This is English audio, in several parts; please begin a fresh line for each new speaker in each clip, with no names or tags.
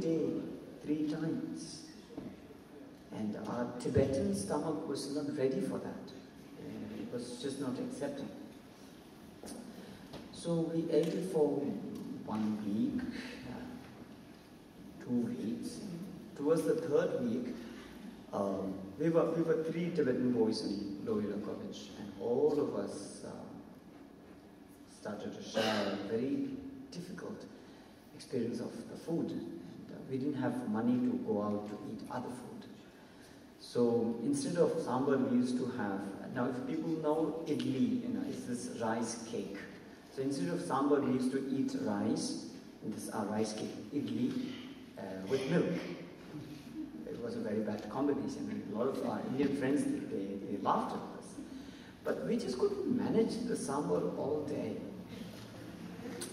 day, 3 times. And our Tibetan stomach was not ready for that. It was just not accepting. So we ate it for 1 week, 2 weeks. Towards the 3rd week, we were 3 Tibetan boys in Loyola College, and all of us started to share a very difficult experience of the food. And we didn't have money to go out to eat other food. So instead of sambar, we used to have, now if people know idli, it's this rice cake. So instead of sambar, we used to eat rice, and this rice cake, idli, with milk. It was a very bad combination, and a lot of our Indian friends, they laughed at us. But we just couldn't manage the sambar all day.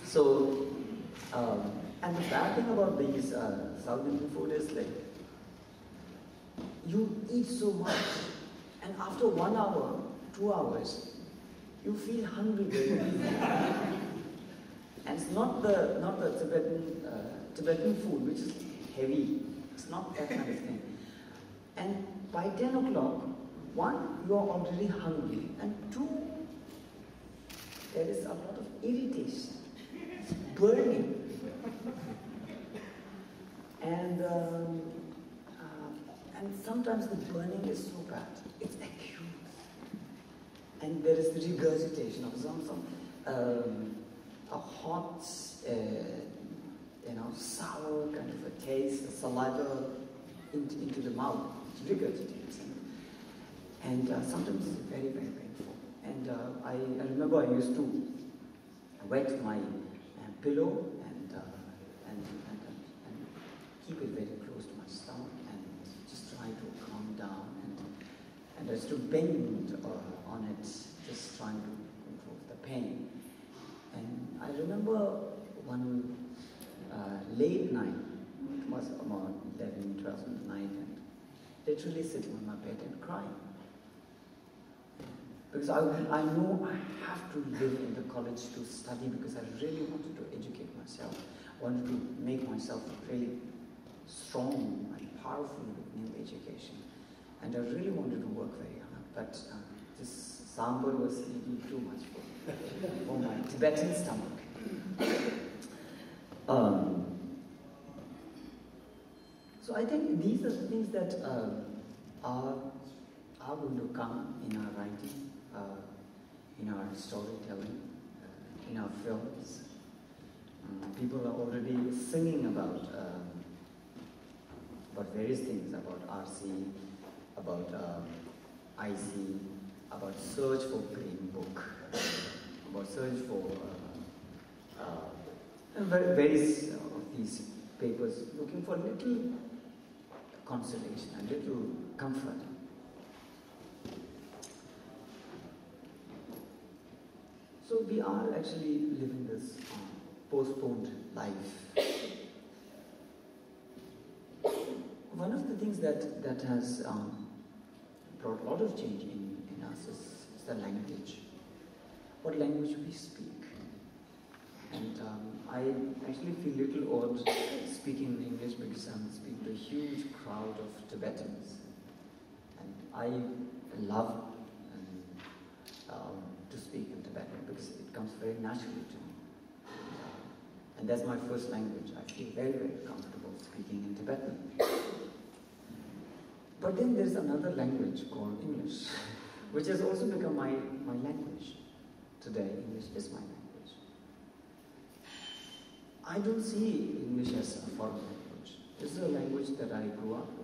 So, and the bad thing about these South Indian food is like, you eat so much, and after 1 hour, 2 hours, you feel hungry very easily. And it's not the Tibetan food, which is heavy. It's not that kind of thing. And by 10 o'clock, 1, you are already hungry, and 2, there is a lot of irritation. It's burning. And sometimes the burning is so bad, it's acute. And there is the regurgitation of a hot, sour kind of a taste, saliva into the mouth. It regurgitates. And sometimes it's very, very painful. And I remember I used to wet my pillow and keep it very close to my stomach and just try to calm down. And I used to bend on it, just trying to control the pain. And I remember one late night, it was about 11, 12 at night, and literally sitting on my bed and crying. Because I know I have to live in the college to study, because I really wanted to educate myself. I wanted to make myself really strong and powerful with new education. And I really wanted to work very hard, but this sambar was eating too much for my Tibetan stomach. So I think these are the things that are going to come in our writing, in our storytelling, in our films. People are already singing about various things, about RC, about IC, about search for green book, about search for various of these papers, looking for little consolation, a little comfort. So we are actually living this postponed life. One of the things that has brought a lot of change in us is the language. What language we speak. And I actually feel a little odd speaking in English, because I'm speaking to a huge crowd of Tibetans. And I love to speak in Tibetan, because it comes very naturally to me. And that's my first language. I feel very, very comfortable speaking in Tibetan. But then there's another language called English, which has also become my language. Today, English is my language. I don't see English as a foreign language. This is a language that I grew up with.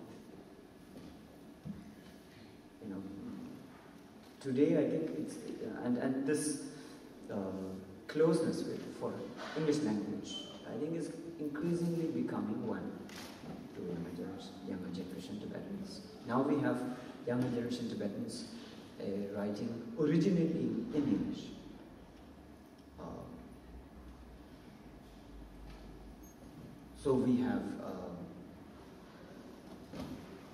Today I think it's, and this closeness for English language, I think is increasingly becoming one to younger generation Tibetans. Now we have younger generation Tibetans writing originally in English. So we have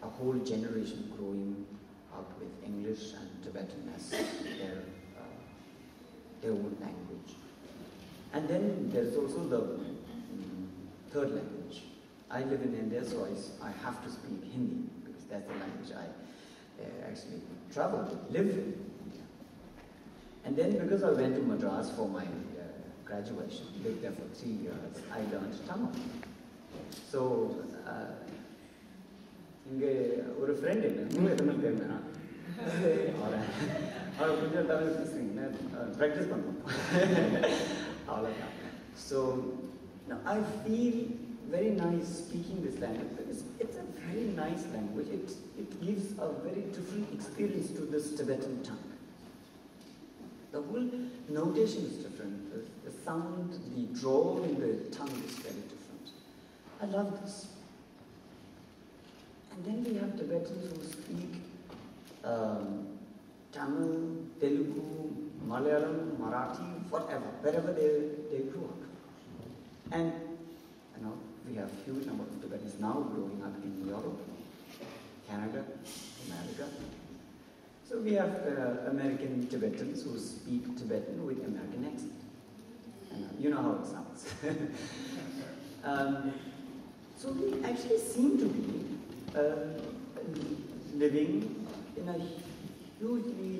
a whole generation growing up with English and Tibetan as their own language. And then there's also the third language, I live in India, so I have to speak Hindi because that's the language I actually travel to, live in India. And then because I went to Madras for my graduation, lived there for 3 years, I learned Tamil. So, இங்கே ஒரு friend என்ன உங்களுக்கு தமிழ் தெரியுமா அவர் கொஞ்சம் Tamil பேசுறீங்கன்னா practice பண்ணுவோம் அவ்வளோதான். So now I feel very nice speaking this language because it's a very nice language. It gives a very different experience to this Tibetan tongue. The whole notation is different. The sound, the drawl in the tongue is very different. I love this. And then we have Tibetans who speak Tamil, Telugu, Malayalam, Marathi, whatever, wherever they grew up. And we have huge number of Tibetans now growing up in Europe, Canada, America. So we have American Tibetans who speak Tibetan with American accent. And you know how it sounds. So we actually seem to be living in a hugely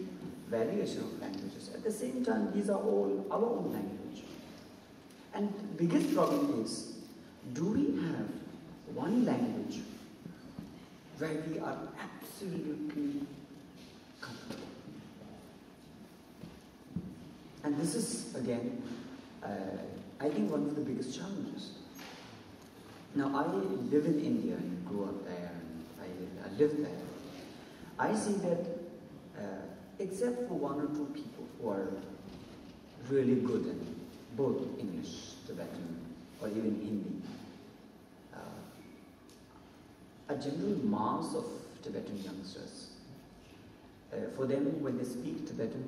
variation of languages. At the same time, these are all our own language. And the biggest problem is, do we have one language where we are absolutely comfortable? And this is, again, I think one of the biggest challenges. Now, I live in India and grew up there, and I live there. I see that except for one or two people who are really good in both English, Tibetan, or even Hindi, a general mass of Tibetan youngsters, for them, when they speak Tibetan,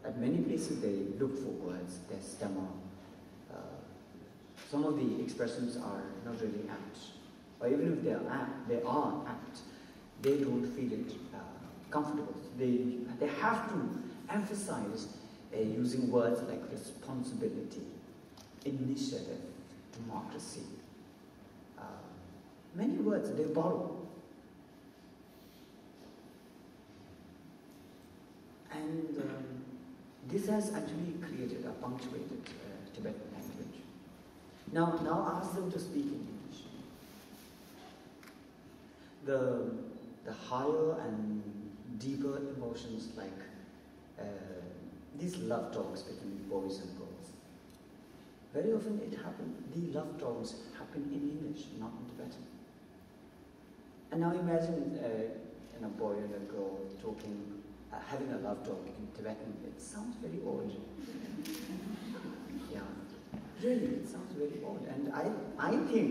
at many places they look for words, they stammer. Some of the expressions are not really apt, or even if they are apt, they don't feel it comfortable. They have to emphasize using words like responsibility, initiative, democracy. Many words they borrow. And this has actually created a punctuated Tibetan language. Now ask them to speak in English. The higher and deeper emotions like these love talks between boys and girls. Very often the love talks happen in English, not in Tibetan. And now imagine a boy and a girl talking, having a love talk in Tibetan. It sounds very odd. Yeah, really, it sounds very odd. And I think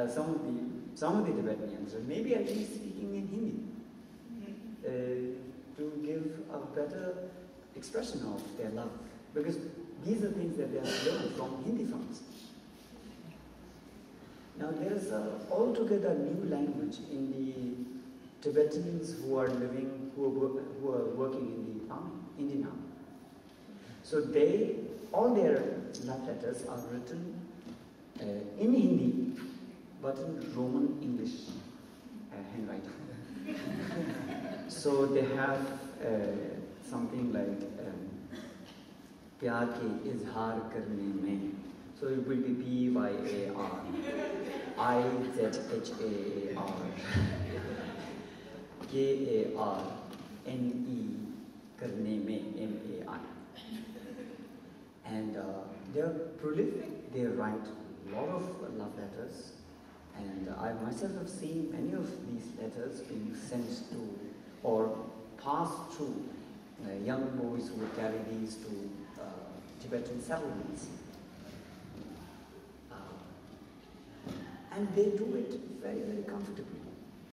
some of the Tibetan youngsters may be actually speaking in Hindi to give a better expression of their love, because these are things that they have learned from Hindi films. Now there's altogether new language in the Tibetans who are working in the army, Indian army. So all their love letters are written in Hindi, but in Roman English handwriting. So they have something like प्यार के इजहार करने में. So it will be PYAR, IZHAAR, KARNE करने में MAI. And they're prolific. They write a lot of love letters, and I myself have seen many of these letters being sent to or passed through young boys who would carry these to Tibetan settlements. And they do it very, very comfortably.